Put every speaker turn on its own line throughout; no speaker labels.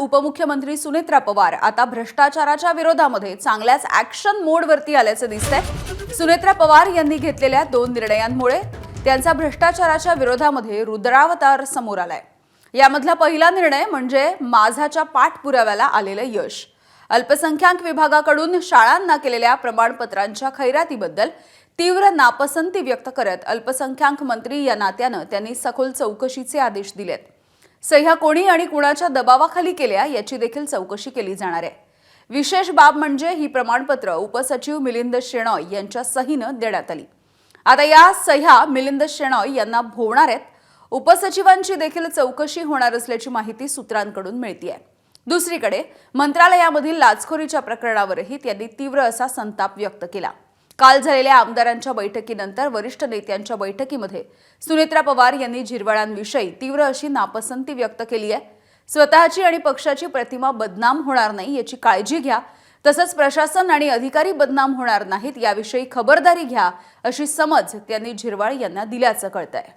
उपमुख्यमंत्री सुनेत्रा पवार आता भ्रष्टाचाराच्या विरोधामध्ये चांगल्याच ॲक्शन मोडवरती आल्याचं दिसतंय। सुनेत्रा पवार यांनी घेतलेल्या 2 निर्णयांमुळे त्यांचा भ्रष्टाचाराच्या विरोधामध्ये रुद्रावतार समोर आलाय। यामधला पहिला निर्णय म्हणजे माझाच्या पाठपुराव्याला आलेलं यश। अल्पसंख्याक विभागाकडून शाळांना केलेल्या प्रमाणपत्रांच्या खैरातीबद्दल तीव्र नापसंती व्यक्त करत अल्पसंख्याक मंत्री या नात्यानं त्यांनी सखोल चौकशीचे आदेश दिलेत। सह्या कोणी आणि कुणाच्या दबावाखाली केल्या याची देखील चौकशी केली जाणार आहे। विशेष बाब म्हणजे ही प्रमाणपत्र उपसचिव मिलिंद शेणॉय यांच्या सहीनं देण्यात आली। आता या सह्या मिलिंद शेणॉय यांना भोवणार आहेत। उपसचिवांची देखील चौकशी होणार असल्याची माहिती सूत्रांकडून मिळतेय। दुसरीकडे मंत्रालयामधील लाचखोरीच्या प्रकरणावरही त्यांनी तीव्र असा संताप व्यक्त केला। काल झालेल्या आमदारांच्या बैठकीनंतर वरिष्ठ नेत्यांच्या बैठकीमध्ये सुनेत्रा पवार यांनी झिरवाळांविषयी तीव्र अशी नापसंती व्यक्त केली आहे। स्वतःची आणि पक्षाची प्रतिमा बदनाम होणार नाही याची काळजी घ्या, तसंच प्रशासन आणि अधिकारी बदनाम होणार नाहीत याविषयी खबरदारी घ्या, अशी समज त्यांनी झिरवाळ यांना दिल्याचं कळतंय।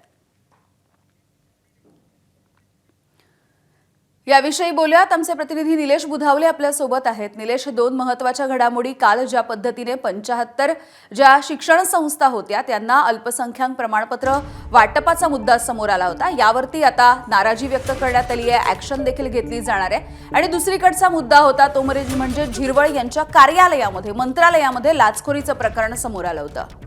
याविषयी बोलूयात, आमचे प्रतिनिधी निलेश बुधावले आपल्या सोबत आहेत। निलेश, 2 महत्त्वाच्या घडामोडी काल ज्या पद्धतीने 75 ज्या शिक्षण संस्था होत्या त्यांना अल्पसंख्याक प्रमाणपत्र वाटपाचा मुद्दा समोर आला होता, यावरती आता नाराजी व्यक्त करण्यात आली आहे, ॲक्शन देखील घेतली जाणार आहे। आणि दुसरीकडचा मुद्दा होता तो म्हणजे झिरवाळ यांच्या कार्यालयामध्ये मंत्रालयामध्ये लाचखोरीचं प्रकरण समोर आलं होतं।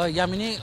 यामिनी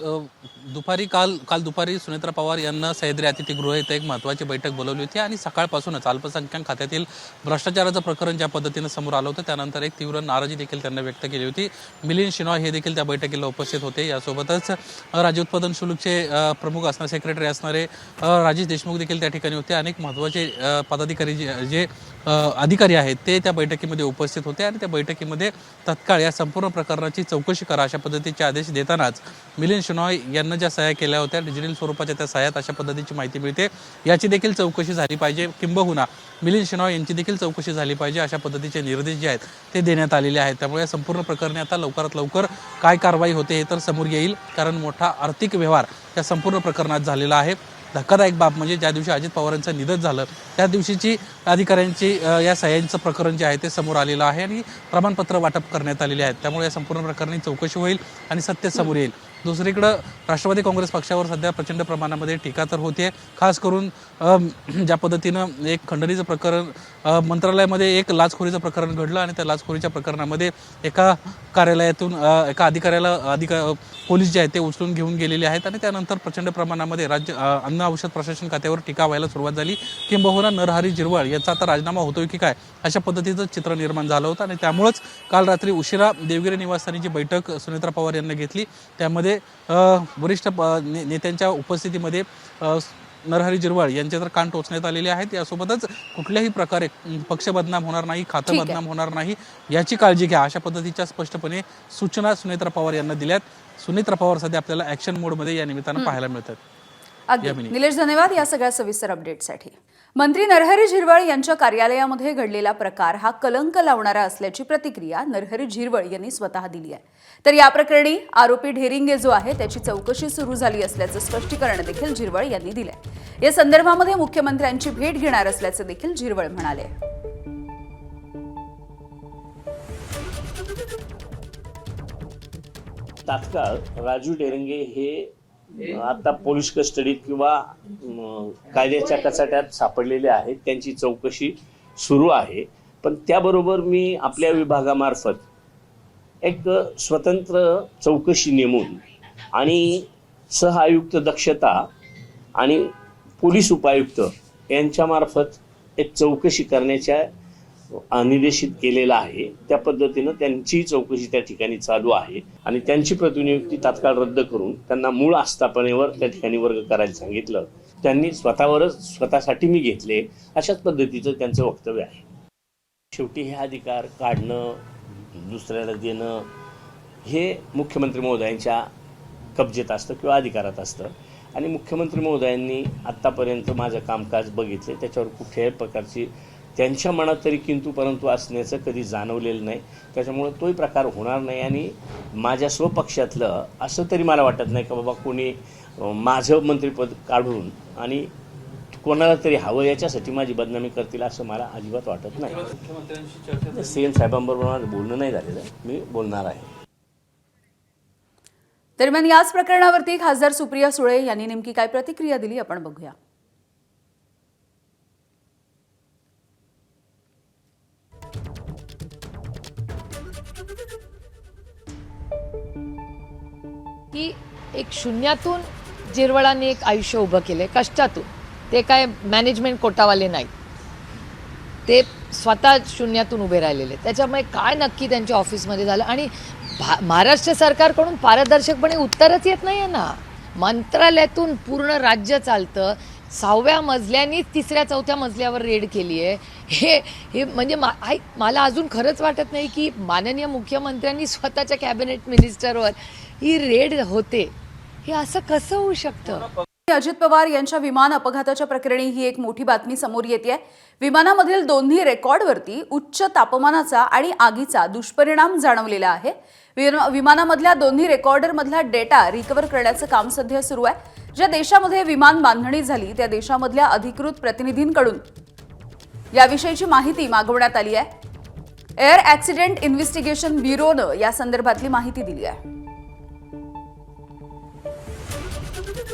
काल दुपारी सुनेत्रा पवार यांना सह्याद्री अतिथीगृह येथे एक महत्त्वाची बैठक बोलवली होती आणि सकाळपासूनच अल्पसंख्याक खात्यातील भ्रष्टाचाराचं प्रकरण ज्या पद्धतीने समोर आलं होतं त्यानंतर एक तीव्र नाराजी देखील त्यांना व्यक्त केली होती। मिलिंद शेणॉय हे देखील त्या बैठकीला उपस्थित होते। यासोबतच राज्य उत्पादन शुल्कचे प्रमुख असणारे सेक्रेटरी असणारे राजेश देशमुख देखील त्या ठिकाणी होते। अनेक महत्त्वाचे पदाधिकारी जे अधिकारी आहेत ते त्या बैठकीमध्ये उपस्थित होते आणि त्या बैठकीमध्ये तत्काळ या संपूर्ण प्रकरणाची चौकशी करा अशा पद्धतीचे आदेश देतानाच मिलिंद शेणॉय यांना ज्या सह्या केल्या होत्या डिजिटल स्वरूपाच्या त्या सह्यात अशा पद्धतीची माहिती मिळते, याची देखील चौकशी झाली पाहिजे, किंबहुना मिलिंद शेणॉय यांची देखील चौकशी झाली पाहिजे अशा पद्धतीचे निर्देश जे आहेत ते देण्यात आलेले आहेत। त्यामुळे या संपूर्ण प्रकरणी आता लवकरात लवकर काय कारवाई होते हे तर समोर येईल, कारण मोठा आर्थिक व्यवहार या संपूर्ण प्रकरणात झालेला आहे। धक्कादायक बाब म्हणजे ज्या दिवशी अजित पवारांचं निधन झालं त्या दिवशीची अधिकाऱ्यांची या सह्यांचं प्रकरण जे आहे ते समोर आलेलं आहे आणि प्रमाणपत्र वाटप करण्यात आलेले आहेत। त्यामुळे या संपूर्ण प्रकरणी चौकशी होईल आणि सत्य समोर येईल। दुसरीकडं राष्ट्रवादी काँग्रेस पक्षावर सध्या प्रचंड प्रमाणामध्ये टीका तर होते, खास करून ज्या पद्धतीनं एक खंडणीचं प्रकरण मंत्रालयामध्ये एक लाचखोरीचं प्रकरण घडलं आणि त्या लाचखोरीच्या प्रकरणामध्ये एका कार्यालयातून एका अधिकाऱ्याला पोलीस जे आहेत ते उचलून घेऊन गेलेले आहेत आणि त्यानंतर प्रचंड प्रमाणामध्ये राज्य अन्न औषध प्रशासन खात्यावर टीका व्हायला सुरुवात झाली, किंबहुना नरहरी झिरवाळ याचा आता राजीनामा होतोय की काय अशा पद्धतीचं चित्र निर्माण झालं होतं। आणि त्यामुळेच काल रात्री उशिरा देवगिरी निवासस्थानी जी बैठक सुनेत्रा पवार यांनी घेतली त्यामध्ये वरिष्ठ नेत्यांच्या उपस्थितीमध्ये नरहरी झिरवाळ यांचे तर कान टोचण्यात आलेले आहेत। यासोबतच कुठल्याही प्रकारे पक्ष बदनाम होणार नाही, खातं बदनाम होणार नाही याची काळजी घ्या अशा पद्धतीच्या स्पष्टपणे सूचना सुनेत्रा पवार यांना दिल्यात। सुनेत्रा पवार सध्या आपल्याला ॲक्शन मोडमध्ये या निमित्तानं पाहायला मिळतात।
निलेश, धन्यवाद या सगळ्या सविस्तर अपडेटसाठी। मंत्री नरहरी झिरवाळ यांच्या कार्यालयामध्ये घडलेला प्रकार हा कलंक लावणारा असल्याची प्रतिक्रिया नरहरी झिरवाळ यांनी स्वतः दिली आहे। तर या प्रकरणी आरोपी ढेरिंगे जो आहे त्याची चौकशी सुरू झाली असल्याचं स्पष्टीकरण देखील झिरवाळ यांनी दिलंय। या संदर्भामध्ये मुख्यमंत्र्यांची भेट घेणार असल्याचं देखील झिरवाळ म्हणाले।
तात्काळ राजू ढेरिंगे हे आता पोलीस कस्टडीत किंवा कायद्याच्या कचाट्यात सापडलेले आहेत, त्यांची चौकशी सुरू आहे। पण त्याबरोबर मी आपल्या विभागामार्फत एक स्वतंत्र चौकशी नेमून आणि सहआयुक्त दक्षता आणि पोलीस उपायुक्त यांच्यामार्फत एक चौकशी करण्याच्या निर्देशित केलेला आहे। त्या पद्धतीनं त्यांची चौकशी त्या ठिकाणी चालू आहे आणि त्यांची प्रतिनियुक्ती तात्काळ रद्द करून त्यांना मूळ आस्थापनेवर त्या ठिकाणी वर्ग करायला सांगितलं। त्यांनी स्वतःसाठी मी घेतले अशाच पद्धतीचं त्यांचं वक्तव्य आहे। शेवटी हे अधिकार काढणं, दुसऱ्याला देणं हे मुख्यमंत्री महोदयांच्या कब्जेत असतं किंवा अधिकारात असतं आणि मुख्यमंत्री महोदयांनी आत्तापर्यंत माझं कामकाज बघितले, त्याच्यावर कुठल्याही प्रकारची त्यांच्या मनात तरी किंतु परंतु असण्याचं कधी जाणवलेलं नाही। त्याच्यामुळे तोही प्रकार होणार नाही आणि माझ्या स्वपक्षातलं असं तरी मला वाटत नाही की बाबा कोणी माझं मंत्रिपद काढून आणि कोणाला तरी हवं याच्यासाठी माझी बदनामी करतील असं मला अजिबात वाटत नाही. सीएम साहेबांबरोबर माझं बोलणं नाही झालेलं, मी बोलणार आहे.
दरम्यान याच प्रकरणावरती खासदार सुप्रिया सुळे यांनी नेमकी काय प्रतिक्रिया दिली आपण बघूया.
की एक शून्यातून जिरवळांनी एक आयुष्य उभं केलंय, कष्टातून. ते काय मॅनेजमेंट कोटावाले नाहीत, ते स्वतः शून्यातून उभे राहिलेले. त्याच्यामुळे काय नक्की त्यांच्या ऑफिसमध्ये झालं आणि महाराष्ट्र सरकारकडून पारदर्शकपणे उत्तरच येत नाही आहे ना. मंत्रालयातून पूर्ण राज्य चालतं, 6व्या मजल्यानी 3ऱ्या-4थ्या मजल्यावर रेड केली आहे. हे म्हणजे मला अजून खरंच वाटत नाही की माननीय मुख्यमंत्र्यांनी स्वतःच्या कॅबिनेट मिनिस्टरवर ही रेड होते. हे असं कसं होऊ शकतं?
अजित पवार यांच्या विमान अपघाताच्या प्रकरणी ही एक मोठी बातमी समोर येते. विमानामधील दोन्ही रेकॉर्डवरती उच्च तापमानाचा आणि आगीचा दुष्परिणाम जाणवलेला आहे. विमानामधल्या दोन्ही रेकॉर्डरमधला डेटा रिकव्हर करण्याचं काम सध्या सुरू आहे. ज्या देशामध्ये विमान बांधणी झाली त्या देशामधल्या अधिकृत प्रतिनिधींकडून याविषयीची माहिती मागवण्यात आली आहे. एअर ॲक्सिडेंट इन्व्हेस्टिगेशन ब्युरोनं या संदर्भातली माहिती दिली आहे.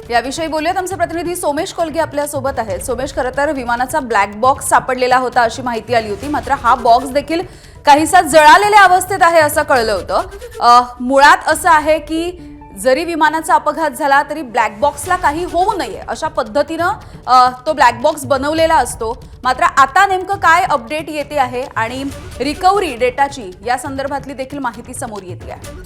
याविषयी बोलूयात, आमचे प्रतिनिधी सोमेश कोलगे आपल्या सोबत आहेत. सोमेश, खरं तर विमानाचा ब्लॅक बॉक्स सापडलेला होता अशी माहिती आली होती, मात्र हा बॉक्स देखील काहीसा जळालेल्या अवस्थेत आहे असं कळलं होतं. मुळात असं आहे की जरी विमानाचा अपघात झाला तरी ब्लॅक बॉक्सला काही होऊ नये अशा पद्धतीनं तो ब्लॅक बॉक्स बनवलेला असतो. मात्र आता नेमकं काय अपडेट येते आहे आणि रिकव्हरी डेटाची या संदर्भातली देखील माहिती समोर येते आहे.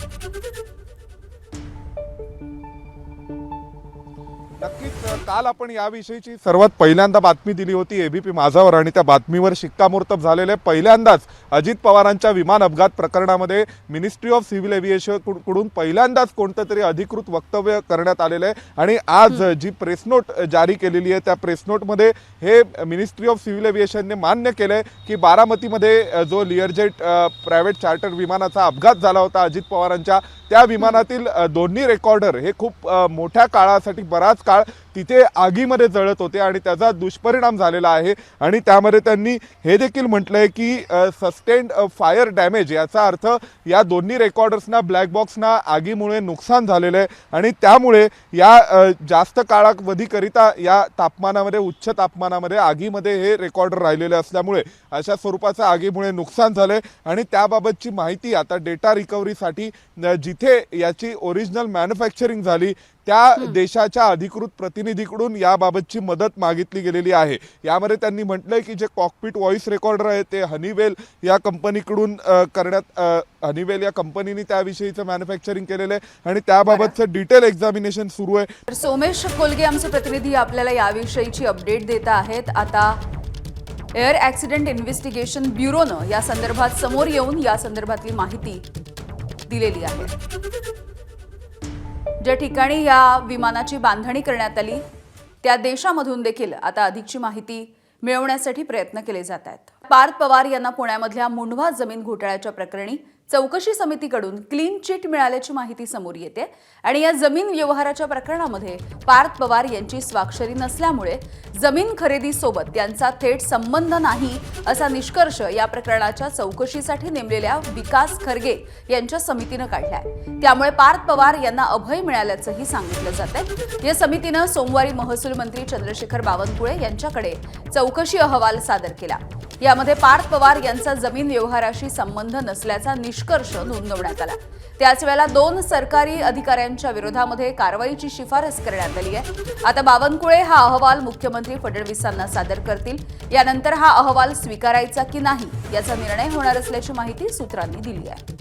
नक्कीच काल आपण याविषयीची सर्वात पहिल्यांदा बातमी दिली होती एबीपी माझावर आणि त्या बातमीवर शिक्कामोर्तब झालेले पहिल्यांदाच अजित पवारांच्या विमान अपघात प्रकरणामध्ये मिनिस्ट्री ऑफ सिव्हिल एव्हिएशन कडून पहिल्यांदाच कोणतं तरी अधिकृत वक्तव्य करण्यात आलेलं आहे. आणि आज जी प्रेस नोट जारी केलेली आहे त्या प्रेस नोटमध्ये हे मिनिस्ट्री ऑफ सिव्हिल एव्हिएशनने मान्य केलंय की बारामतीमध्ये जो लिअरजेट प्रायव्हेट चार्टर विमानाचा अपघात झाला होता अजित पवारांच्या, त्या विमानातील दोन्ही रेकॉर्डर हे खूप मोठ्या काळासाठी बराच काळ तिथे आगीमध्ये जळत होते आणि त्याचा दुष्परिणाम झालेला आहे. आणि त्यामध्ये त्यांनी हे देखील म्हटलंय की सस्टेन्ड फायर डॅमेज, याचा अर्थ या दोन्ही रेकॉर्डर्सना ब्लॅक बॉक्सना आगीमुळे नुकसान झालेलं आहे आणि त्यामुळे या जास्त कालावधीकरिता या तापमानामध्ये, उच्च तापमानामध्ये आगीमध्ये हे रेकॉर्डर राहिलेले असल्यामुळे अशा स्वरूपाचं आगीमुळे नुकसान झालंय. आणि त्याबाबतची माहिती आता डेटा रिकव्हरीसाठी जिथे याची ओरिजिनल मॅन्युफॅक्चरिंग झाली त्या देशाच्या अधिकृत प्रतिनिधीकडून याबाबतची मदत मागितली गेलेली आहे. यामध्ये त्यांनी म्हटलंय की जे कॉकपिट व्हॉइस रेकॉर्डर आहे ते हनीवेल या कंपनीकडून हनीवेल या कंपनीने त्याविषयीचं मॅन्युफॅक्चरिंग केलेलं आहे आणि त्याबाबतचं डिटेल एक्झामिनेशन सुरू आहे.
सोमेश कोलगे आमचे प्रतिनिधी आपल्याला याविषयीची अपडेट देत आहेत. आता एअर ॲक्सिडेंट इन्व्हेस्टिगेशन ब्युरोनं या संदर्भात समोर येऊन या संदर्भातली माहिती दिलेली आहे. ज्या ठिकाणी या विमानाची बांधणी करण्यात आली त्या देशामधून देखील आता अधिकची माहिती मिळवण्यासाठी प्रयत्न केले जात आहेत. पार्थ पवार यांना पुण्यामधल्या मुंढवा जमीन घोटाळ्याच्या प्रकरणी चौकशी समितीकडून क्लीन चिट मिळाल्याची माहिती समोर येते आणि या जमीन व्यवहाराच्या प्रकरणामध्ये पार्थ पवार यांची स्वाक्षरी नसल्यामुळे जमीन खरेदीसोबत त्यांचा थेट संबंध नाही असा निष्कर्ष या प्रकरणाच्या चौकशीसाठी नेमलेल्या विकास खरगे यांच्या समितीनं काढलाय. त्यामुळे पार्थ पवार यांना अभय मिळाल्याचंही सांगितलं जातंय. या समितीनं सोमवारी महसूल मंत्री चंद्रशेखर बावनकुळे यांच्याकडे चौकशी अहवाल सादर केला. यामध्ये पार्थ पवार यांचा जमीन व्यवहाराशी संबंध नसल्याचा निष्कर्ष नोंदवण्यात आला. त्याच वेळेला 2 सरकारी अधिकाऱ्यांच्या विरोधामध्ये कारवाईची शिफारस करण्यात आली आहे. आता बावनकुळे हा अहवाल मुख्यमंत्री फडणवीसांना सादर करतील. यानंतर हा अहवाल स्वीकारायचा की नाही याचा निर्णय होणार असल्याची माहिती सूत्रांनी दिली आहे.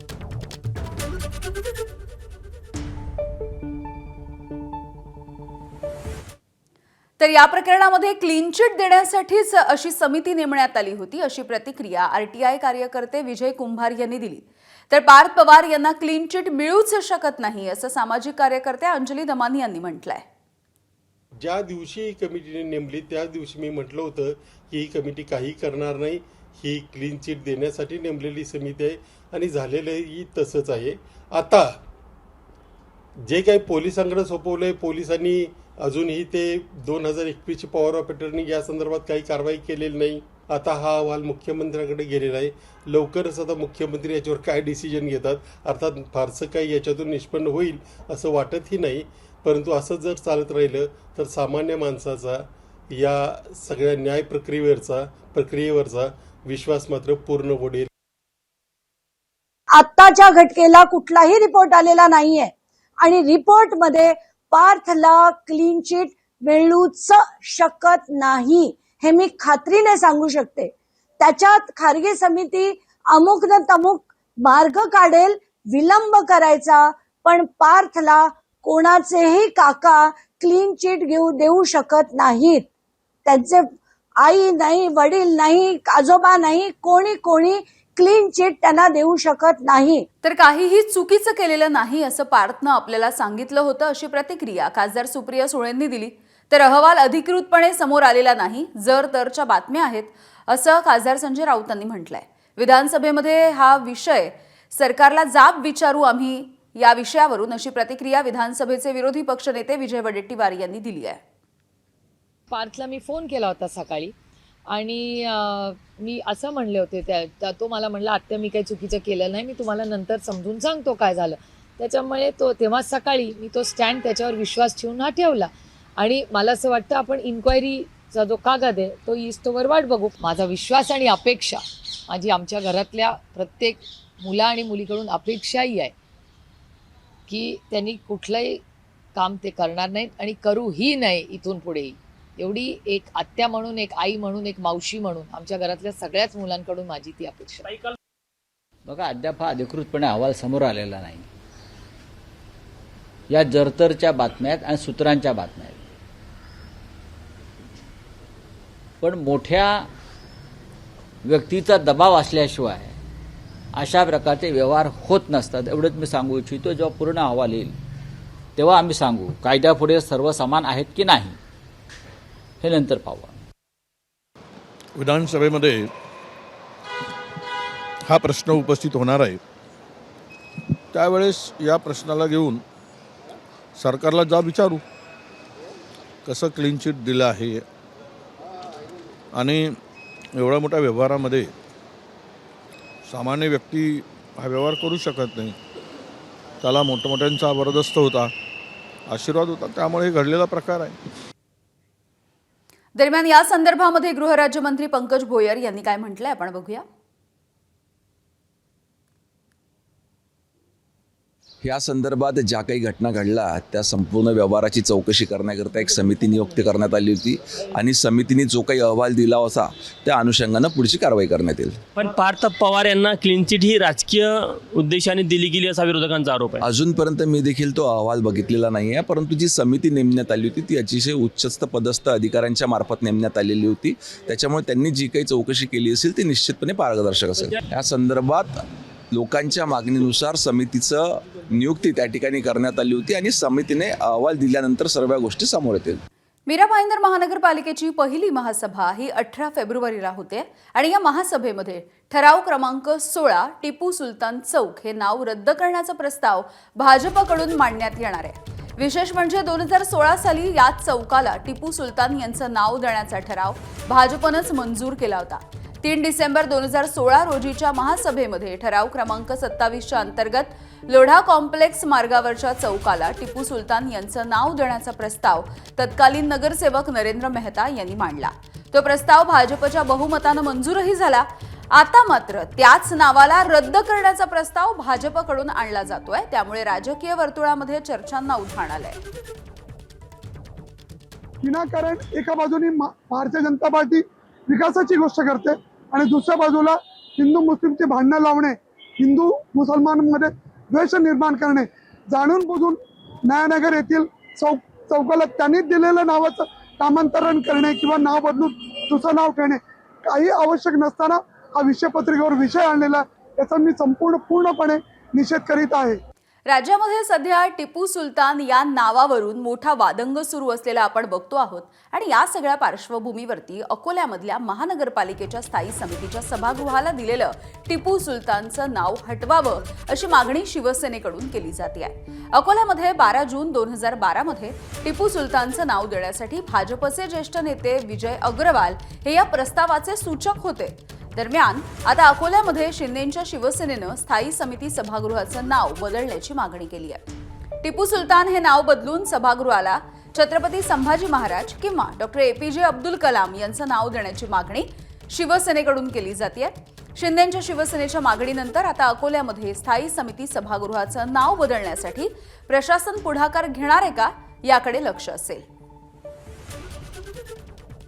तर या प्रकरणामध्ये क्लीन चिट देण्यासाठीच अशी समिती नेमण्यात आली होती अशी प्रतिक्रिया आरटीआय कार्यकर्ते विजय कुंभार यांनी दिली. तर पार्थ पवार यांना क्लीन चिट मिळूच शकत नाही असं सामाजिक कार्यकर्ते अंजली दमानी यांनी म्हटलंय.
ज्या दिवशी ही कमिटीने नेमली त्याच दिवशी मी म्हटलं होतं की ही कमिटी काही करणार नाही, ही क्लीन चिट देण्यासाठी नेमलेली समिती आहे आणि झालेलंही तसंच आहे. आता जे काही पोलिसांकडे सोपवलंय, पोलिसांनी अजूनही ते 2021ची पॉवर ऑफ अटर्नी या संदर्भात काही कारवाई केलेली नाही. आता हा अहवाल मुख्यमंत्र्यांकडे गेलेला आहे. लवकरच आता मुख्यमंत्री याच्यावर काय डिसिजन घेतात, अर्थात फारसं काही याच्यातून निष्पन्न होईल असं वाटतही नाही. परंतु असं जर चालत राहिलं तर सामान्य माणसाचा या सगळ्या न्याय प्रक्रियेवरचा विश्वास मात्र पूर्ण उडेल.
आत्ताच्या घटनेला कुठलाही रिपोर्ट आलेला नाहीये आणि रिपोर्टमध्ये पार्थला क्लीन चिट मिळूच शकत नाही हे मी खात्रीने सांगू शकते. त्याच्यात खारगे समिती अमुक न तमुक मार्ग काढेल विलंब करायचा, पण पार्थला कोणाचेही काका क्लीन चिट देऊ शकत नाहीत. त्यांचे आई नाही, वडील नाही, आजोबा नाही, कोणी क्लीन चिट त्यांना देऊ शकत नाही.
तर काहीही चुकीचं केलेलं नाही असं पार्थनं आपल्याला सांगितलं होतं, अशी प्रतिक्रिया खासदार सुप्रिया सुळेंनी दिली. तर अहवाल अधिकृतपणे समोर आलेला नाही, जर तरच्या बातम्या आहेत असं खासदार संजय राऊतांनी म्हटलंय. विधानसभेमध्ये हा विषय सरकारला जाब विचारू आम्ही या विषयावरून, अशी प्रतिक्रिया विधानसभेचे विरोधी पक्षनेते विजय वडेट्टीवार यांनी दिली आहे.
पार्थला मी फोन केला होता सकाळी आणि मी असं म्हणले होते तो मला म्हणला, आत्या मी काही चुकीचं केलं नाही, मी तुम्हाला नंतर समजून सांगतो काय झालं. त्याच्यामुळे तेव्हा सकाळी मी तो स्टँड त्याच्यावर विश्वास ठेवून हा ठेवला. आणि मला असं वाटतं आपण इन्क्वायरीचा जो कागद आहे तो इस्तोवर वाट बघू. माझा विश्वास आणि अपेक्षा, माझी आमच्या घरातल्या प्रत्येक मुला आणि मुलीकडून अपेक्षाही आहे की त्यांनी कुठलंही काम ते करणार नाहीत आणि करूही नाही इथून पुढेही. एवढी एक आत्या म्हणून, एक आई म्हणून, एक मावशी म्हणून आमच्या घरातल्या सगळ्याच मुलांकडून माझी ती अपेक्षा.
बघा, अद्याप हा अधिकृतपणे अहवाल समोर आलेला नाही. या जरतरच्या बातम्या आहेत आणि सूत्रांच्या बातम्या आहेत. पण मोठ्या व्यक्तीचा दबाव असल्याशिवाय अशा प्रकारचे व्यवहार होत नसतात, एवढंच मी सांगू इच्छितो. जेव्हा पूर्ण अहवाल येईल तेव्हा आम्ही सांगू कायद्यापुढे सर्व समान आहेत की नाही हे नंतर पाहू.
विधानसभेमध्ये हा प्रश्न उपस्थित होणार आहे, त्यावेळेस या प्रश्नाला घेऊन सरकारला जाब विचारू, कसं क्लीन चिट दिलं आहे आणि एवढ्या मोठ्या व्यवहारामध्ये सामान्य व्यक्ती हा व्यवहार करू शकत नाही. त्याला मोठमोठ्यांचा वरदस्त होता, आशीर्वाद होता, त्यामुळे घडलेला प्रकार आहे.
दरम्यान या संदर्भामध्ये गृहराज्यमंत्री पंकज भोयर यांनी काय म्हटलंय आपण बघूया.
या संदर्भात ज्या काही घटना घडल्या त्या संपूर्ण व्यवहाराची चौकशी करण्याकरता एक समिती नियुक्त करण्यात आली होती आणि समितीने जो काही अहवाल दिला होता त्या अनुषंगानं पुढची कारवाई करण्यात येईल.
पण पार्थ पवार यांना क्लीन चिट ही राजकीय उद्देशाने दिली गेली असा विरोधकांचा आरोप आहे.
अजूनपर्यंत मी देखील तो अहवाल बघितलेला नाही आहे, परंतु जी समिती नेमण्यात आली होती ती अतिशय उच्चस्थ पदस्थ अधिकाऱ्यांच्या मार्फत नेमण्यात आलेली होती. त्याच्यामुळे त्यांनी जी काही चौकशी केली असेल ती निश्चितपणे पारदर्शक असेल. या संदर्भात लोकांच्या मागणीनुसार समितीचं नियुक्ती त्या ठिकाणी करण्यात आली होती आणि समितीने अहवाल दिल्यानंतर सर्व गोष्टी समोर येतील.
मीरा भाईंदर महानगरपालिकेची पहिली महासभा ही 18 फेब्रुवारीला होते आणि या महासभेमध्ये ठराव क्रमांक 16 टिपू सुलतान चौक हे नाव रद्द करण्याचा प्रस्ताव भाजपकडून मांडण्यात येणार आहे. विशेष म्हणजे 2016 साली याच चौकाला टिपू सुलतान यांचं नाव देण्याचा ठराव भाजपनंच मंजूर केला होता. 3 डिसेंबर 2016 रोजीच्या महासभेमध्ये ठराव क्रमांक 27च्या अंतर्गत लोढा कॉम्प्लेक्स मार्गावरच्या चौकाला टिपू सुलतान यांचं नाव देण्याचा प्रस्ताव तत्कालीन नगरसेवक नरेंद्र मेहता यांनी मांडला. तो प्रस्ताव भाजपच्या बहुमतानं मंजूरही झाला. आता मात्र त्याच नावाला रद्द करण्याचा प्रस्ताव भाजपकडून आणला जातोय. त्यामुळे राजकीय वर्तुळामध्ये चर्चांना उधाण आलंय.
विनाकारण एका बाजूने भारतीय जनता पार्टी विकासाची गोष्ट करते आणि दुसऱ्या बाजूला हिंदू मुस्लिमची भांडणं लावणे, हिंदू मुसलमानांमध्ये द्वेष निर्माण करणे, जाणून बुजून नयानगर येथील चौकाला त्यांनी दिलेल्या नावाचं नामांतरण करणे किंवा नाव बदलून दुसरं नाव ठेवणे काही आवश्यक नसताना हा विषय पत्रिकेवर विषय आणलेला, याचा मी पूर्णपणे निषेध करीत आहे.
राज्यामध्ये सध्या टिपू सुलतान या नावावरून मोठा वादंग सुरू असलेला आपण बघतो आहोत आणि या सगळ्या पार्श्वभूमीवरती अकोल्यामधल्या महानगरपालिकेच्या स्थायी समितीच्या सभागृहाला दिलेलं टिपू सुलतानचं नाव हटवावं अशी मागणी शिवसेनेकडून केली जाते आहे. अकोल्यामध्ये 12 जून 2012 मध्ये टिपू सुलतानचं नाव देण्यासाठी भाजपचे ज्येष्ठ नेते विजय अग्रवाल हे या प्रस्तावाचे सूचक होते. दरम्यान आता अकोल्यामध्ये शिंदेंच्या शिवसेनेनं स्थायी समिती सभागृहाचं नाव बदलण्याची मागणी केली आहे. टिपू सुलतान हे नाव बदलून सभागृहाला छत्रपती संभाजी महाराज किंवा डॉक्टर APJ अब्दुल कलाम यांचं नाव देण्याची मागणी शिवसेनेकडून केली जाते. शिंदेंच्या शिवसेनेच्या मागणीनंतर आता अकोल्यामध्ये स्थायी समिती सभागृहाचं नाव बदलण्यासाठी प्रशासन पुढाकार घेणार आहे का याकडे लक्ष असेल.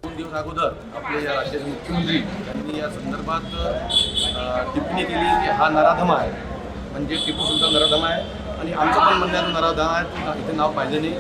2 दिवस अगोदर आपले या राज्याचे मुख्यमंत्री यांनी या संदर्भात टिप्पणी केली की हा नराधम आहे, म्हणजे टिपू सुलतान नराधम आहे आणि आमचं पण म्हणण्यात नराधम आहे, इथे नाव पाहिजे नाही.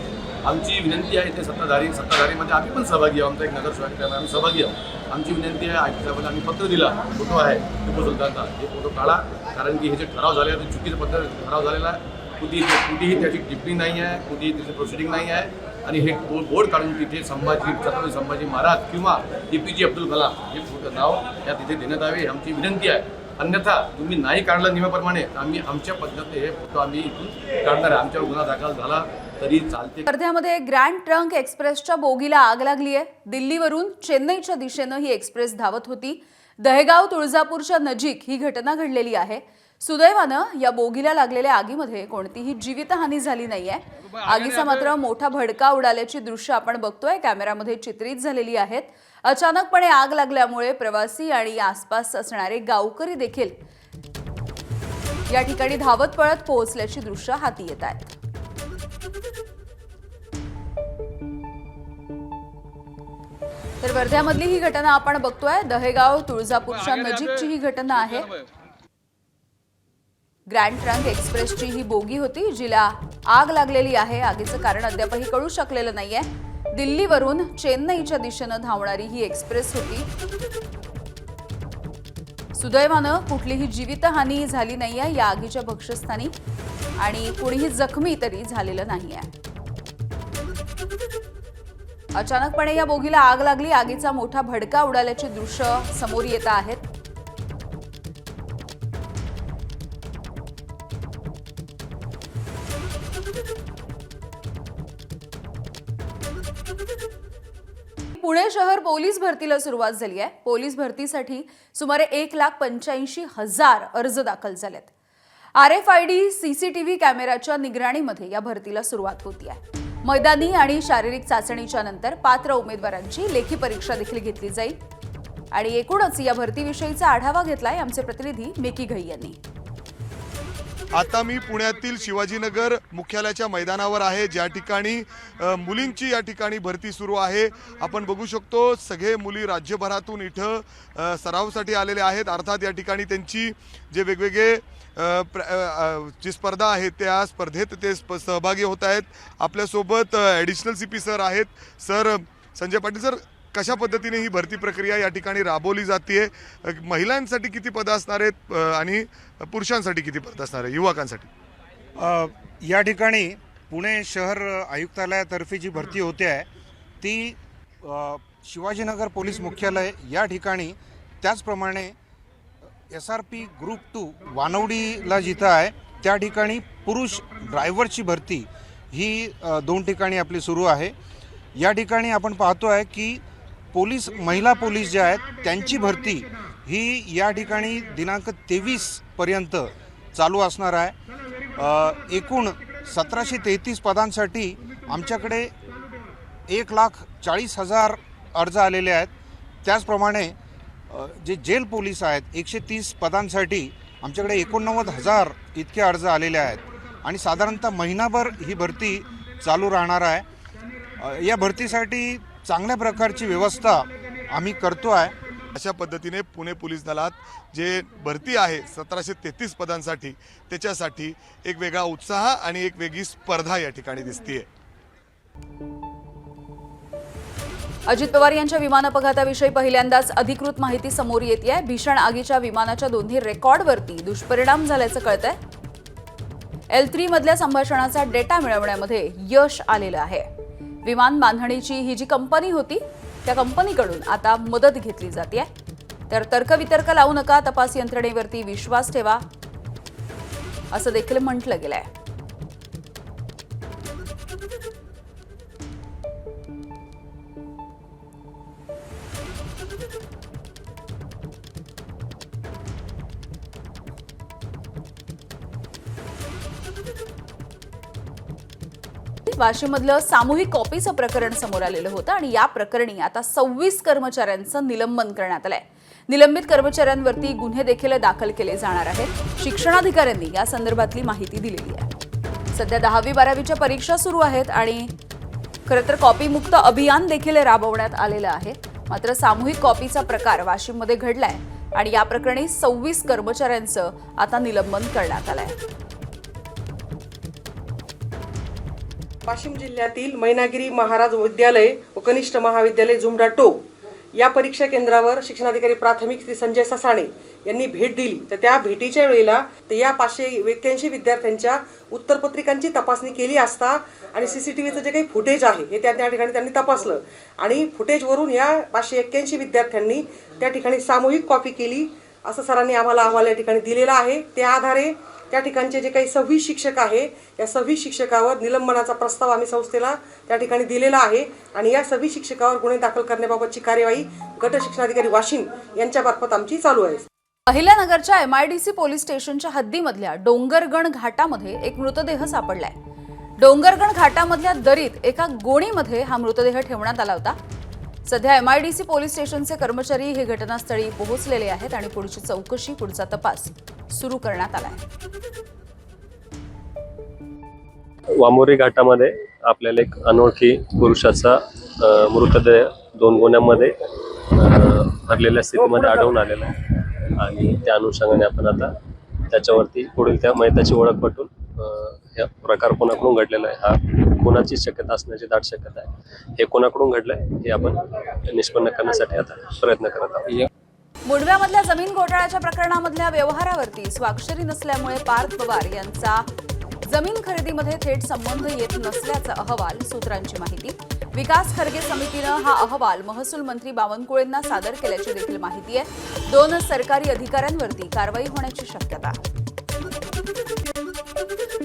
आमची विनंती आहे, इथे सत्ताधारीमध्ये आम्ही पण सहभागी आहोत. आमचा एक नगरसेवक आहे, आम्ही सहभागी आहोत. आमची विनंती आहे, आयुक्त साहेबांना आम्ही पत्र दिला, फोटो आहे टिपू सुलतानचा, हे फोटो काढा, कारण की हे जे ठराव झाले ते चुकीचं ठराव झालेला आहे. कुठेही त्याची टिप्पणी नाही आहे, कुठेही त्याची प्रोसिडिंग नाही आहे आणि हे बोर्ड काढून तिथे छत्रपती संभाजी महाराज किंवा APJ अब्दुल कलाम हे नाव या तिथे देण्यात यावे ही आमची विनंती आहे. अन्यथा तुम्ही नाही काढलं नियमाप्रमाणे आम्ही आमच्या पद्धतीने हे फोटो आम्ही इथून काढणार आहे. आमच्यावर गुन्हा दाखल झाला तरी चालते.
वर्ध्यामध्ये ग्रँड ट्रंक एक्सप्रेसच्या बोगीला आग लागली आहे. दिल्लीवरून चेन्नईच्या दिशेनं ही एक्सप्रेस धावत होती. दहेगाव तुळजापूरच्या नजीक ही घटना घडलेली आहे. सुदैवानं या बोगीला लागलेल्या आगीमध्ये कोणतीही जीवितहानी झाली नाहीये. आगीचा मात्र मोठा भडका उडाल्याची दृश्य आपण बघतोय, कॅमेऱ्यामध्ये चित्रित झालेली आहेत. अचानकपणे आग लागल्यामुळे प्रवासी आणि आसपास असणारे गावकरी देखील या ठिकाणी धावत पळत पोहोचल्याची दृश्य हाती येत आहेत. तर वर्ध्यामधली ही घटना आपण बघतोय. दहेगाव तुळजापूरच्या नजीकची ही घटना आहे. ग्रँड ट्रंक एक्सप्रेसची ही बोगी होती जिला आग लागलेली आहे. आगीचं कारण अद्यापही कळू शकलेलं नाहीये. दिल्लीवरून चेन्नईच्या दिशेनं धावणारी ही एक्सप्रेस होती. सुदैवानं कुठलीही जीवितहानी झाली नाहीये या आगीच्या भक्ष्यस्थानी आणि कोणीही जखमी तरी झालेलं नाहीये. अचानकपणे या बोगीला आग लागली. आगीचा मोठा भडका उडाल्याची दृश्य समोर येत आहेत. पुणे शहर पोलीस भरतीला सुरुवात झाली आहे. पोलीस भरतीसाठी सुमारे 1,85,000 अर्ज दाखल झालेत. RFID CCTV कॅमेऱ्याच्या निगराणीमध्ये या भरतीला सुरुवात होती आहे. मैदानी आणि शारीरिक चाचणीच्या नंतर पात्र उमेदवारांची लेखी परीक्षा देखील घेतली जाईल आणि एकूणच या भरतीविषयीचा आढावा घेतलाय आमचे प्रतिनिधी मिकी घई यांनी.
आता मी पुण्यातील शिवाजीनगर मुख्यालयाच्या मैदानावर आहे, ज्या ठिकाणी मुलींची या ठिकाणी भरती सुरू आहे. आपण बघू शकतो सगळे मुली राज्यभरातून इथं सरावासाठी आलेले आहेत. अर्थात या ठिकाणी त्यांची जे वेगवेगळे जी स्पर्धा आहे त्या स्पर्धेत ते सहभागी होत आहेत. आपल्यासोबत ॲडिशनल CP सर आहेत. सर, संजय पाटील सर, कशा पद्धतीने ही भरती प्रक्रिया या ठिकाणी राबवली जाते? महिलांसाठी किती पदं असणार आहेत आणि पुरुषांसाठी किती पदं असणार आहे, युवकांसाठी?
या ठिकाणी पुणे शहर आयुक्तालयातर्फे जी भरती होते आहे ती शिवाजीनगर पोलीस मुख्यालय या ठिकाणी, त्याचप्रमाणे SRP ग्रुप 2 वानवडीला जिथं आहे त्या ठिकाणी पुरुष ड्रायव्हरची भरती ही 2 ठिकाणी आपली सुरू आहे. या ठिकाणी आपण पाहतो आहे की महिला पोलीस ज्या आहेत त्यांची भरती ही या ठिकाणी दिनांक 23 पर्यंत चालू असणार आहे. एकूण 1733 पदांसाठी आमच्याकडे 1,40,000 अर्ज आलेले आहेत. त्याचप्रमाणे जे जेल पोलीस आहेत 130 पदांसाठी आमच्याकडे 89,000 इतके अर्ज आलेले आहेत आणि साधारणतः महिनाभर ही भरती चालू राहणार आहे. या भरतीसाठी चांगल्या प्रकारची व्यवस्था आम्ही करतो आहे.
अशा पद्धतीने पुणे पोलीस दलात जे भरती आहे 1733 पदांसाठी, त्याच्यासाठी एक वेगळा उत्साह आणि एक वेगळी स्पर्धा या ठिकाणी दिसतेय.
अजित पवार यांच्या विमान अपघाताविषयी पहिल्यांदाच अधिकृत माहिती समोर येते. भीषण आगीच्या विमानाच्या दोन्ही रेकॉर्डवरती दुष्परिणाम झाल्याचं कळतंय. L3 मधल्या संभाषणाचा डेटा मिळवण्यामध्ये यश आलेलं आहे. विमान बांधणीची ही जी कंपनी होती त्या कंपनीकडून आता मदत घेतली जाते. तर तर्कवितर्क लावू नका, तपास यंत्रणेवरती विश्वास ठेवा असं देखील म्हटलं गेलंय. वाशिममधलं सामूहिक कॉपीचं प्रकरण समोर आलेलं होतं आणि या प्रकरणी आता 26 कर्मचाऱ्यांचं निलंबन करण्यात आलंय. निलंबित कर्मचाऱ्यांवरती गुन्हे देखील दाखल केले जाणार आहेत. शिक्षणाधिकाऱ्यांनी या संदर्भातली माहिती दिलेली आहे. सध्या 10वी-12वीच्या परीक्षा सुरू आहेत आणि खरं तर कॉपीमुक्त अभियान देखील राबवण्यात आलेलं आहे. मात्र सामूहिक कॉपीचा प्रकार वाशिममध्ये घडलाय आणि या प्रकरणी 26 कर्मचाऱ्यांचं आता निलंबन करण्यात आलंय.
वाशिम जिल्ह्यातील मैनागिरी महाराज विद्यालय व कनिष्ठ महाविद्यालय झुमडा टोक या परीक्षा केंद्रावर शिक्षणाधिकारी प्राथमिक श्री संजय ससाणे यांनी भेट दिली. तर त्या भेटीच्या वेळेला या 581 विद्यार्थ्यांच्या उत्तरपत्रिकांची तपासणी केली असता आणि CCTVचं जे काही फुटेज आहे हे त्या ठिकाणी त्यांनी तपासलं आणि फुटेजवरून या 581 विद्यार्थ्यांनी त्या ठिकाणी सामूहिक कॉपी केली असं सरांनी आम्हाला अहवाल या ठिकाणी दिलेला आहे. त्या आधारे त्या ठिकाणचे जे काही 26 शिक्षक आहे या 26 शिक्षकावर निलंबनाचा प्रस्ताव आम्ही संस्थेला त्या ठिकाणी दिलेला आहे आणि या 26 शिक्षकावर गुन्हे दाखल करण्याबाबतची कार्यवाही गट शिक्षणाधिकारी वाशिम यांच्यामार्फत आमची चालू आहे.
अहिल्यानगरच्या MIDC पोलीस स्टेशनच्या हद्दीमधल्या डोंगरगण घाटामध्ये एक मृतदेह सापडलाय. डोंगरगण घाटामधल्या दरीत एका गोणीमध्ये हा मृतदेह ठेवण्यात आला होता. सध्या MIDC पोलीस स्टेशनचे कर्मचारी हे घटनास्थळी पोहोचलेले आहेत आणि पुढची चौकशी, पुढचा तपास सुरू करण्यात आला आहे.
वामोरी घाटामध्ये आपल्याला एक अनोळखी पुरुषाचा मृतदेह 2 गोण्यांमध्ये भरलेल्या स्थितीमध्ये आढळून आलेला आहे आणि त्या अनुषंगाने आपण आता त्याच्यावरती पुढील त्या मयताची ओळख पटून हा प्रकार कोणाकडून घडलेला आहे, हा कोणाची शक्यता असण्याची दाट शक्यता आहे, हे कोणाकडून घडलंय हे आपण निष्पन्न करण्यासाठी आता प्रयत्न करत आहोत.
मुंडव्यामधल्या जमीन घोटाळ्याच्या प्रकरणामधल्या व्यवहारावरती स्वाक्षरी नसल्यामुळे पार्थ पवार यांचा जमीन खरेदीमध्ये थेट संबंध येत नसल्याचा अहवाल, सूत्रांची माहिती. विकास खर्गे समितीनं हा अहवाल महसूल मंत्री बावनकुळेंना सादर केल्याची देखील माहिती आहे. 2 सरकारी अधिकाऱ्यांवरती कारवाई होण्याची शक्यता.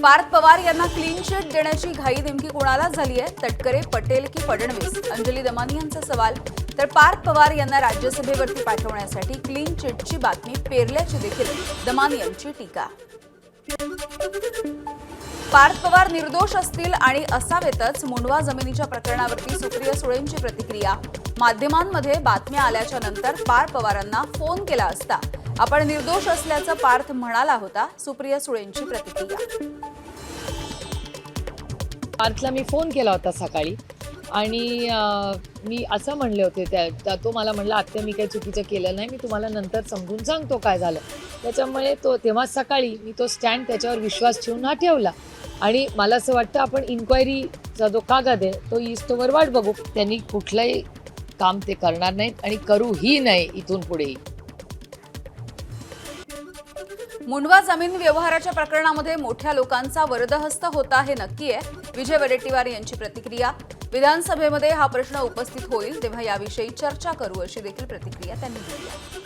पार्थ पवार यांना क्लीन चिट देण्याची घाई नेमकी कोणाला झाली आहे? तटकरे, पटेल की फडणवीस? अंजली दमानी यांचा सवाल. तर पार्थ पवार यांना राज्यसभेवरती पाठवण्यासाठी क्लीन चिटची बातमी पेरल्याची देखील दमानी यांची टीका. पार्थ पवार निर्दोष असतील आणि असावेतच. मुंडवा जमिनीच्या प्रकरणावरती सुप्रिया सुळेंची प्रतिक्रिया. माध्यमांमध्ये बातम्या आल्याच्या नंतर पार्थ पवारांना फोन केला असता आपण निर्दोष असल्याचं पार्थ म्हणाला होता. सुप्रिया सुळेंची प्रतिक्रिया.
पार्थला मी फोन केला होता सकाळी आणि मी असं म्हणले होते तो मला म्हणला, आत्या मी काही चुकीचं केलं नाही, मी तुम्हाला नंतर समजून सांगतो काय झालं. त्याच्यामुळे तेव्हा सकाळी मी तो स्टँड त्याच्यावर विश्वास ठेवून हा ठेवला आणि मला असं वाटतं आपण इन्क्वायरीचा जो कागद आहे तो इस्तोवर वाट बघू. त्यांनी कुठलंही काम ते करणार नाहीत आणि करूही नाही इथून पुढेही.
मुंडवा जमीन व्यवहाराच्या प्रकरणामध्ये मोठ्या लोकांचा वरदहस्त होता हे नक्की आहे. विजय वडेट्टीवार यांची प्रतिक्रिया. विधानसभेमध्ये हा प्रश्न उपस्थित होईल तेव्हा याविषयी चर्चा करू अशी देखील प्रतिक्रिया त्यांनी दिली आहे.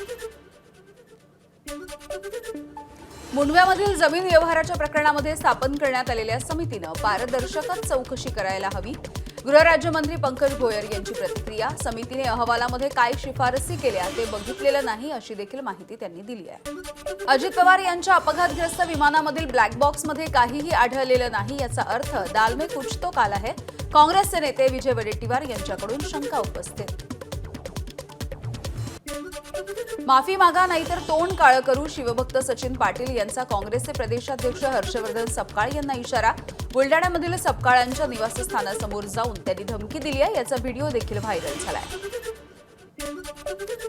मुंडव्यामधील जमीन व्यवहाराच्या प्रकरणामध्ये स्थापन करण्यात आलेल्या समितीनं पारदर्शकच चौकशी करायला हवी. गृहराज्यमंत्री पंकज भोयर यांची प्रतिक्रिया. समितीने अहवालामध्ये काय शिफारसी केल्या ते बघितलेलं नाही अशी देखील माहिती त्यांनी दिली आहे. अजित पवार यांच्या अपघातग्रस्त विमानामधील ब्लॅक बॉक्समध्ये काहीही आढळलेलं नाही याचा अर्थ दाल में कुछ तो काला है. काँग्रेसचे नेते विजय वडेट्टीवार यांच्याकडून शंका उपस्थित. माफी मागा नाहीतर तोंड काळं करू. शिवभक्त सचिन पाटील यांचा काँग्रेसचे प्रदेशाध्यक्ष हर्षवर्धन सपकाळ यांना इशारा. बुलडाण्यामधील सपकाळांच्या निवासस्थानासमोर जाऊन त्यांनी धमकी दिली आहे. याचा व्हिडिओ देखील व्हायरल झालाय.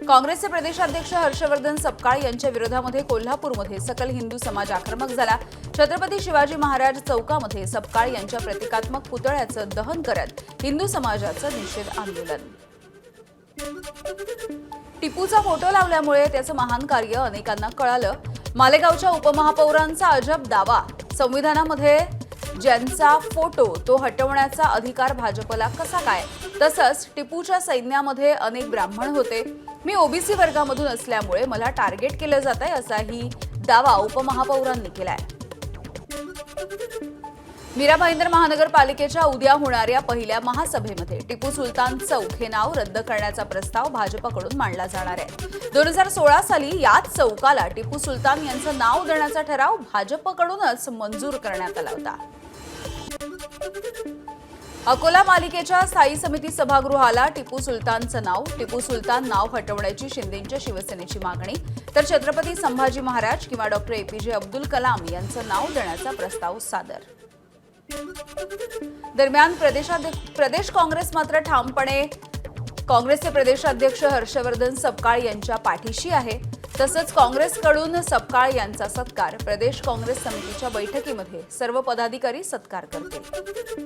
काँग्रेसचे प्रदेशाध्यक्ष हर्षवर्धन सपकाळ यांच्या विरोधामध्ये कोल्हापूरमध्ये सकल हिंदू समाज आक्रमक झाला. छत्रपती शिवाजी महाराज चौकामध्ये सपकाळ यांच्या प्रतिकात्मक पुतळ्याचं दहन करत हिंदू समाजाचं निषेध आंदोलन. टिपूचा फोटो लावल्यामुळे त्याचं महान कार्य अनेकांना कळालं. मालेगावच्या उपमहापौरांचा अजब दावा. संविधानामध्ये ज्यांचा फोटो तो हटवण्याचा अधिकार भाजपला कसा काय? तसंच टिपूच्या सैन्यामध्ये अनेक ब्राह्मण होते. मी ओबीसी वर्गामधून असल्यामुळे मला टार्गेट केलं जात आहे असाही दावा उपमहापौरांनी केलाय. मीरा भाईंदर महानगरपालिकेच्या उद्या होणाऱ्या पहिल्या महासभेमध्ये टिपू सुलतान चौक हे नाव रद्द करण्याचा प्रस्ताव भाजपकडून मांडला जाणार आहे. 2016 साली याच चौकाला टिपू सुलतान यांचं नाव देण्याचा ठराव भाजपकडूनच मंजूर करण्यात आला होता. अकोला पालिकेच्या स्थायी समिती सभागृहाला टिपू सुलतानचं नाव, टिपू सुलतान नाव हटवण्याची शिंदेंच्या शिवसेनेची मागणी, तर छत्रपती संभाजी महाराज किंवा डॉक्टर एपीजे अब्दुल कलाम यांचं नाव देण्याचा प्रस्ताव सादर. दरम्यान प्रदेश काँग्रेस मात्र ठामपणे काँग्रेसचे प्रदेशाध्यक्ष हर्षवर्धन सपकाळ यांच्या पाठीशी आहे. तसंच काँग्रेसकडून सपकाळ यांचा सत्कार प्रदेश काँग्रेस समितीच्या बैठकीमध्ये सर्व पदाधिकारी सत्कार करतील.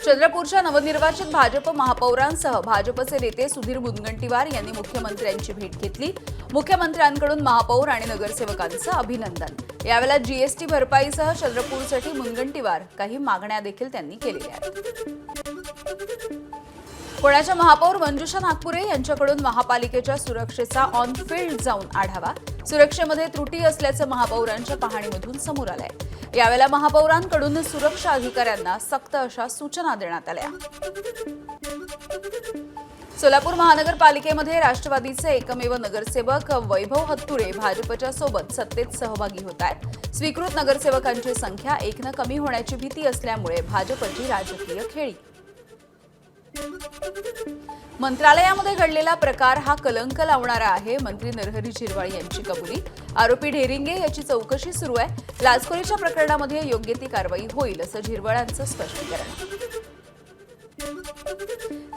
चंद्रपूरच्या नवनिर्वाचित भाजप महापौरांसह भाजपचे नेते सुधीर मुनगंटीवार यांनी मुख्यमंत्र्यांची भेट घेतली. मुख्यमंत्र्यांकडून महापौर आणि नगरसेवकांचं अभिनंदन. यावेळेला जीएसटी भरपाईसह चंद्रपूरसाठी मुनगंटीवार काही मागण्या देखील त्यांनी केलेल्या आहेत. पुण्याच्या महापौर मंजुषा नागपुरे यांच्याकडून महापालिकेच्या सुरक्षेचा ऑन फील्ड जाऊन आढावा. सुरक्षेमध्ये त्रुटी असल्याचं महापौरांच्या पाहणीमधून समोर आलंय. यावेळेला महापौरांकडून सुरक्षा अधिकाऱ्यांना सक्त अशा सूचना देण्यात आल्या. सोलापूर महानगरपालिकेमध्ये राष्ट्रवादीचे एकमेव नगरसेवक वैभव हत्तुरे भाजपच्या सोबत सत्तेत सहभागी होत आहेत. स्वीकृत नगरसेवकांची संख्या 1 कमी होण्याची भीती असल्यामुळे भाजपची राजकीय खेळी. मंत्रालयामध्ये घडलेला प्रकार हा कलंक लावणारा आहे. मंत्री नरहरी झिरवाळ यांची कबुली. आरोपी ढेरिंगे याची चौकशी सुरू आहे. लाचखोरीच्या प्रकरणामध्ये योग्य ती कारवाई होईल असं झिरवाळांचं स्पष्टीकरण.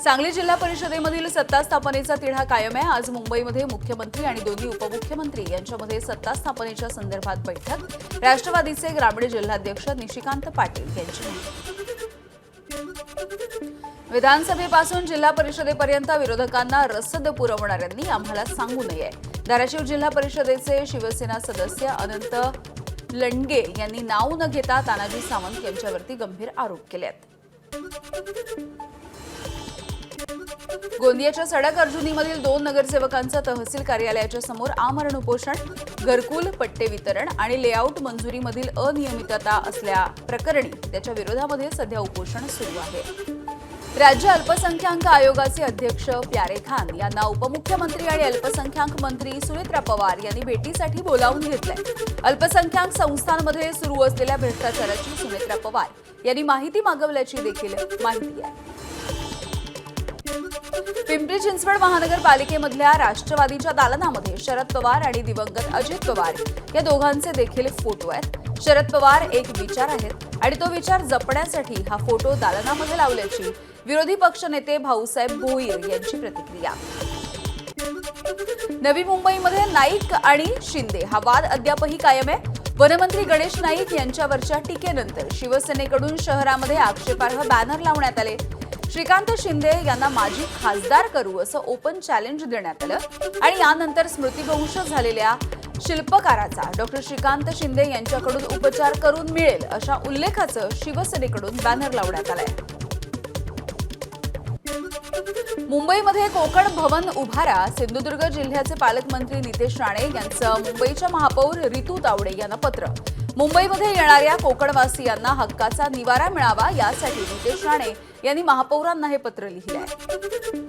सांगली जिल्हा परिषदेमधील सत्ता स्थापनेचा तिढा कायम आहे. आज मुंबईमध्ये मुख्यमंत्री आणि दोन्ही उपमुख्यमंत्री यांच्यामध्ये सत्ता स्थापनेच्या संदर्भात बैठक. राष्ट्रवादीचे ग्रामीण जिल्हाध्यक्ष निशिकांत पाटील यांची. विधानसभेपासून जिल्हा परिषदेपर्यंत विरोधकांना रसद पुरवणाऱ्यांनी आम्हाला सांगू नये. धाराशिव जिल्हा परिषदेचे शिवसेना सदस्य अनंत लंडगे यांनी नाव न घेता तानाजी सावंत यांच्यावरती गंभीर आरोप केले आहेत. गोंदियाच्या सडक अर्जुनीमधील 2 नगरसेवकांचं तहसील कार्यालयाच्या समोर आमरण उपोषण. घरकुल, पट्टे वितरण आणि लेआउट मंजुरीमधील अनियमितता असल्या प्रकरणी त्याच्या विरोधामध्ये सध्या उपोषण सुरू आहे. राज्य अल्पसंख्याक आयोगाचे अध्यक्ष प्यारे खान यांना उपमुख्यमंत्री आणि अल्पसंख्याक मंत्री सुनेत्रा पवार यांनी भेटीसाठी बोलावून घेतलंय. अल्पसंख्याक संस्थांमध्ये सुरू असलेल्या भ्रष्टाचाराची सुनेत्रा पवार यांनी माहिती मागवल्याची देखील माहिती आहे. पिंपरी चिंचवड महानगरपालिकेमधल्या राष्ट्रवादीच्या दालनामध्ये शरद पवार आणि दिवंगत अजित पवार या दोघांचे देखील फोटो आहेत. शरद पवार एक विचार आहेत आणि तो विचार जपण्यासाठी हा फोटो दालनामध्ये लावल्याची विरोधी पक्षनेते भाऊसाहेब भोईर यांची प्रतिक्रिया. नवी मुंबईमध्ये नाईक आणि शिंदे हा वाद अद्यापही कायम आहे. वनमंत्री गणेश नाईक यांच्यावरच्या टीकेनंतर शिवसेनेकडून शहरामध्ये आक्षेपार्ह बॅनर लावण्यात आले. श्रीकांत शिंदे यांना माजी खासदार करू असं ओपन चॅलेंज देण्यात आलं आणि यानंतर स्मृतिभ्रंश झालेल्या शिल्पकाराचा डॉक्टर श्रीकांत शिंदे यांच्याकडून उपचार करून मिळेल अशा उल्लेखाचं शिवसेनेकडून बॅनर लावण्यात आलंय. मुंबईमध्ये कोकण भवन उभारा. सिंधुदुर्ग जिल्ह्याचे पालकमंत्री नितेश राणे यांचं मुंबईच्या महापौर रितू तावडे यांना पत्र. मुंबईमध्ये येणाऱ्या कोकणवासियांना हक्काचा निवारा मिळावा यासाठी नितेश राणे यांनी महापौरांना हे पत्र लिहिले आहे.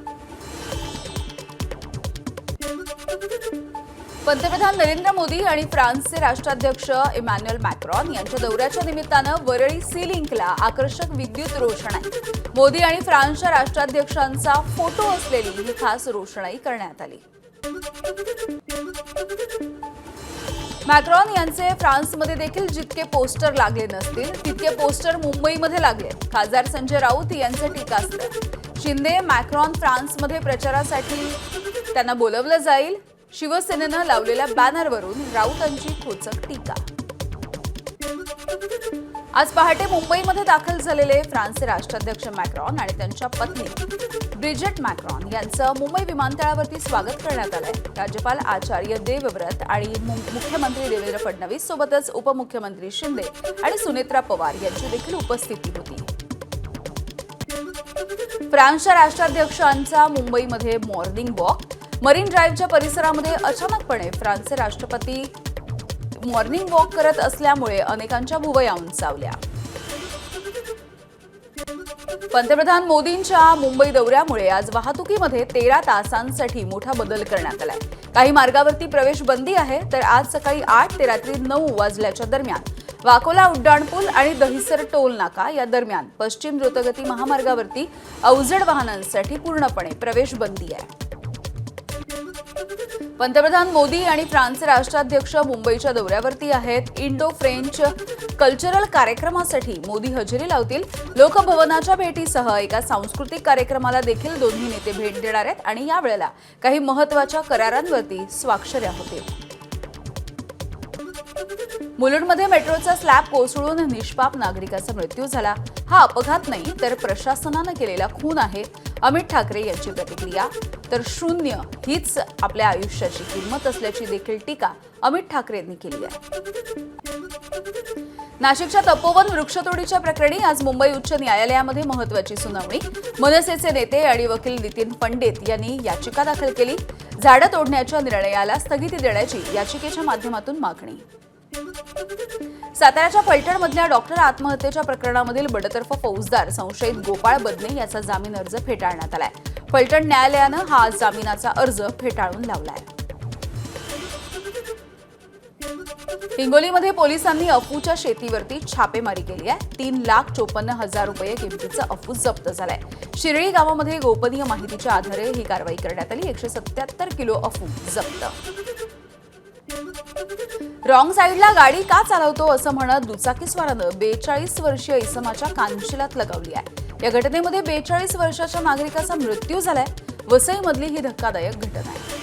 पंतप्रधान नरेंद्र मोदी आणि फ्रान्सचे राष्ट्राध्यक्ष इमॅन्युएल मॅक्रॉन यांच्या दौऱ्याच्या निमित्तानं वरळी सी लिंकला आकर्षक विद्युत रोषणाई. मोदी आणि फ्रान्सच्या राष्ट्राध्यक्षांचा फोटो असलेली ही खास रोषणाई करण्यात आली. मॅक्रॉन यांचे फ्रान्समध्ये देखील जितके पोस्टर लागले नसतील तितके पोस्टर मुंबईमध्ये लागले. खासदार संजय राऊत यांचं टीकास्त्र. शिंदे मॅक्रॉन फ्रान्समध्ये प्रचारासाठी त्यांना बोलवलं जाईल. शिवसेनेनं लावलेल्या बॅनरवरून राऊतांची खोचक टीका. आज पहाटे मुंबईमध्ये दाखल झालेले फ्रान्सचे राष्ट्राध्यक्ष मॅक्रॉन आणि त्यांच्या पत्नी ब्रिजेट मॅक्रॉन यांचं मुंबई विमानतळावरती स्वागत करण्यात आलंय. राज्यपाल आचार्य देवव्रत आणि मुख्यमंत्री देवेंद्र फडणवीस सोबतच उपमुख्यमंत्री शिंदे आणि सुनेत्रा पवार यांची देखील उपस्थिती होती. फ्रान्सच्या राष्ट्राध्यक्षांचा मुंबईमध्ये मॉर्निंग वॉक. मरीन ड्राईव्हच्या परिसरामध्ये अचानकपणे फ्रान्सचे राष्ट्रपती मॉर्निंग वॉक करत असल्यामुळे अनेकांच्या भुवया उंचावल्या. पंतप्रधान मोदींच्या मुंबई दौऱ्यामुळे आज वाहतुकीमध्ये 13 तासांसाठी मोठा बदल करण्यात आलाय. काही मार्गावरती प्रवेश बंदी आहे, तर आज सकाळी 8 ते रात्री 9 वाजल्याच्या दरम्यान वाकोला उड्डाणपूल आणि दहिसर टोल नाका या दरम्यान पश्चिम द्रुतगती महामार्गावरती अवजड वाहनांसाठी पूर्णपणे प्रवेश बंदी आहे. पंतप्रधान मोदी आणि फ्रान्सचे राष्ट्राध्यक्ष मुंबईच्या दौऱ्यावरती आहेत. इंडो फ्रेंच कल्चरल कार्यक्रमासाठी मोदी हजेरी लावतील. लोकभवनाच्या भेटीसह एका सांस्कृतिक कार्यक्रमाला देखील दोन्ही नेते भेट देणार आहेत आणि यावेळेला काही महत्त्वाच्या करारांवरती स्वाक्षऱ्या होतील. मुलुंडमध्ये मेट्रोचा स्लॅब कोसळून निष्पाप नागरिकाचा मृत्यू झाला. हा अपघात नाही तर प्रशासनानं केलेला खून आहे. अमित ठाकरे यांची प्रतिक्रिया. तर शून्य हीच आपल्या आयुष्याची किंमत असल्याची देखील टीका अमित ठाकरे यांनी केली आहे. नाशिकच्या तपोवन वृक्षतोडीच्या प्रकरणी आज मुंबई उच्च न्यायालयामध्ये महत्त्वाची सुनावणी. मनसेचे नेते आणि वकील नितीन पंडित यांनी याचिका दाखल केली. झाडं तोडण्याच्या निर्णयाला स्थगिती देण्याची याचिकेच्या माध्यमातून मागणी. साताऱ्याच्या फलटणमधल्या डॉक्टर आत्महत्येच्या प्रकरणामधील बडतर्फ फौजदार संशयित गोपाळ बदने याचा जामीन अर्ज फेटाळण्यात आलाय. फलटण न्यायालयानं हा जामिनाचा अर्ज फेटाळून लावलाय. हिंगोलीमध्ये पोलिसांनी अफूच्या शेतीवरती छापेमारी केली आहे. 3,54,000 रुपये किमतीचं अफू जप्त झालंय. शिरळी गावामध्ये गोपनीय माहितीच्या आधारे ही कारवाई करण्यात आली. 177 किलो अफू जप्त. रॉंग साईडला गाडी का चालवतो असं म्हणत दुचाकीस्वारानं 42 वर्षीय इसमाच्या कानशिलात लगावली आहे. या घटनेमध्ये 42 वर्षाच्या नागरिकाचा मृत्यू झालाय. वसईमधली ही धक्कादायक घटना आहे.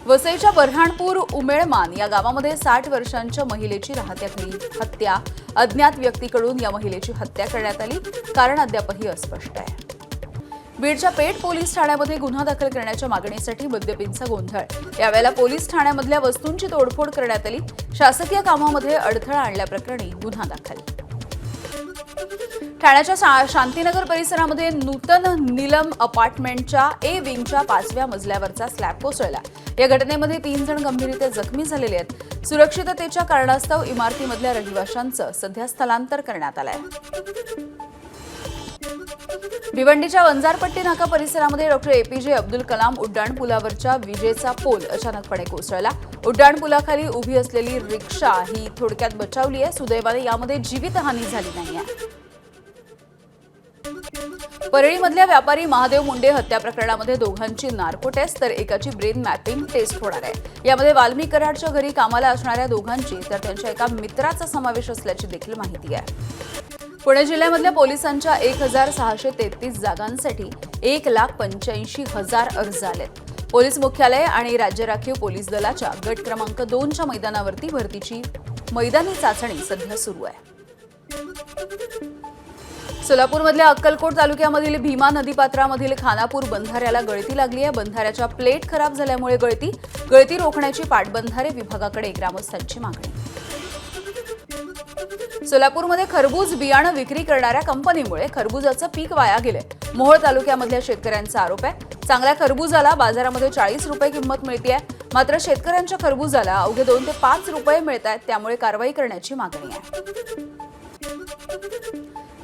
वसईच्या बऱ्हाणपूर उमेळमान या गावामध्ये 60 वर्षांच्या महिलेची राहत्या घरी हत्या. अज्ञात व्यक्तीकडून या महिलेची हत्या करण्यात आली. कारण अद्यापही अस्पष्ट आहे. बीडच्या पेठ पोलीस ठाण्यामध्ये गुन्हा दाखल करण्याच्या मागणीसाठी मद्यपींचा गोंधळ. यावेळेला पोलीस ठाण्यामधल्या वस्तूंची तोडफोड करण्यात आली. शासकीय कामामध्ये अडथळा आणल्याप्रकरणी गुन्हा दाखल. ठाण्याच्या शांतीनगर परिसरामध्ये नूतन नीलम अपार्टमेंटच्या ए विंगच्या 5व्या मजल्यावरचा स्लॅब कोसळला. या घटनेमध्ये 3 जण गंभीररीत्या जखमी झालेले आहेत. सुरक्षिततेच्या कारणास्तव इमारतीमधल्या रहिवाशांचं सध्या स्थलांतर करण्यात आलंय. भिवंडीच्या वंजारपट्टी नाका परिसरामध्ये डॉक्टर एपीजे अब्दुल कलाम उड्डाणपुलावरच्या विजेचा पोल अचानकपणे कोसळला. उड्डाणपुलाखाली उभी असलेली रिक्षा ही थोडक्यात बचावली आहे. सुदैवाने यामध्ये जीवितहानी झाली नाहीये. परळीमधल्या व्यापारी महादेव मुंडे हत्या प्रकरणामध्ये दोघांची नार्को टेस्ट तर एकाची ब्रेन मॅपिंग टेस्ट होणार आहे. यामध्ये वाल्मिक कराडच्या घरी कामाला असणाऱ्या दोघांची तर त्यांच्या एका मित्राचा समावेश असल्याची देखील माहिती आहे. पुणे जिल्ह्यामधल्या पोलिसांच्या 1,633 जागांसाठी 1,85,000 अर्ज आलेत. पोलीस मुख्यालय आणि राज्य राखीव पोलीस दलाच्या गट क्रमांक 2च्या मैदानावरती भरतीची मैदानी चाचणी सध्या सुरू आहे. सोलापूरमधल्या अक्कलकोट तालुक्यामधील भीमा नदीपात्रामधील खानापूर बंधाऱ्याला गळती लागली आहे. बंधाऱ्याच्या प्लेट खराब झाल्यामुळे गळती रोखण्याची पाटबंधारे विभागाकडे ग्रामस्थांची मागणी. सोलापूरमध्ये खरबूज बियाणं विक्री करणाऱ्या कंपनीमुळे खरबुजाचं पीक वाया गेलंय. मोहोळ तालुक्यामधल्या शेतकऱ्यांचा आरोप आहे. चांगल्या खरबुजाला बाजारामध्ये 40 रुपये किंमत मिळतेय, मात्र शेतकऱ्यांच्या खरबुजाला अवघे 2 ते 5 रुपये मिळत आहेत. त्यामुळे कारवाई करण्याची मागणी आहे.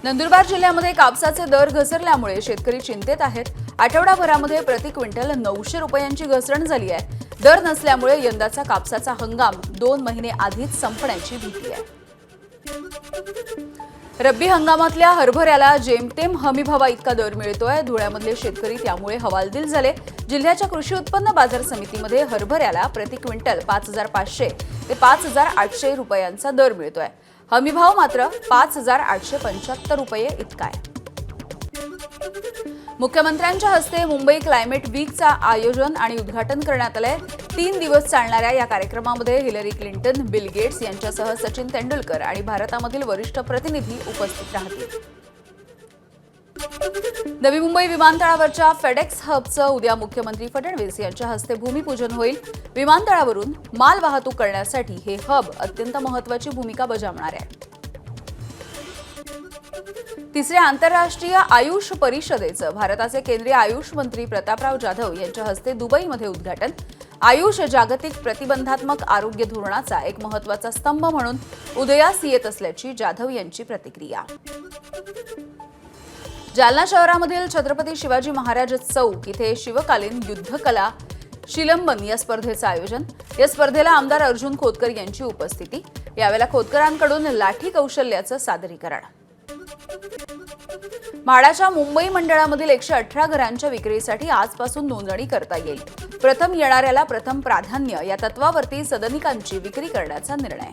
नंदुरबार जिल्ह्यामध्ये कापसाचे दर घसरल्यामुळे शेतकरी चिंतेत आहेत. आठवडाभरामध्ये प्रति क्विंटल 900 रुपयांची घसरण झाली आहे. दर नसल्यामुळे यंदाचा कापसाचा हंगाम 2 महिने आधीच संपण्याची भीती आहे. रब्बी हंगामातल्या हरभऱ्याला जेमतेम हमीभावा इतका दर मिळतोय. धुळ्यामधले शेतकरी त्यामुळे हवालदिल झाले. जिल्ह्याच्या कृषी उत्पन्न बाजार समितीमध्ये हरभऱ्याला प्रति क्विंटल 5,500 ते 5,800 रुपयांचा दर मिळतोय. हमीभाव मात्र 5,875 रुपये इतका आहे. मुख्यमंत्र्यांच्या हस्ते मुंबई क्लायमेट वीकचा आयोजन आणि उद्घाटन करण्यात आलंय. 3 दिवस चालणाऱ्या या कार्यक्रमामध्ये हिलरी क्लिंटन, बिल गेट्स यांच्यासह सचिन तेंडुलकर आणि भारतामधील वरिष्ठ प्रतिनिधी उपस्थित राहतील. नवी मुंबई विमानतळावरच्या फेडेक्स हबचं उद्या मुख्यमंत्री फडणवीस यांच्या हस्ते भूमिपूजन होईल. विमानतळावरून माल वाहतूक करण्यासाठी हे हब अत्यंत महत्त्वाची भूमिका बजावणार आहे. तिसऱ्या आंतरराष्ट्रीय आयुष परिषदेचं भारताचे केंद्रीय आयुष मंत्री प्रतापराव जाधव यांच्या हस्ते दुबईमध्ये उद्घाटन. आयुष जागतिक प्रतिबंधात्मक आरोग्य धोरणाचा एक महत्त्वाचा स्तंभ म्हणून उदयास येत असल्याची जाधव यांची प्रतिक्रिया. जालना शहरामधील छत्रपती शिवाजी महाराज चौक इथे शिवकालीन युद्धकला शिलंबन या स्पर्धेचं आयोजन. या स्पर्धेला आमदार अर्जुन खोतकर यांची उपस्थिती. यावेळेला खोतकरांकडून लाठी कौशल्याचं सादरीकरण. म्हाडाच्या मुंबई मंडळामधील 118 घरांच्या विक्रीसाठी आजपासून नोंदणी करता येईल. प्रथम येणाऱ्याला प्रथम प्राधान्य या तत्वावरती सदनिकांची विक्री करण्याचा निर्णय.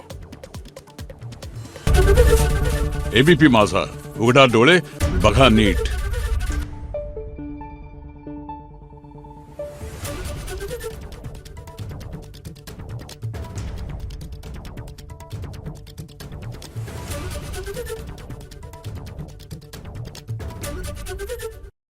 एबीपी माझा, उघडा डोळे बघा नीट.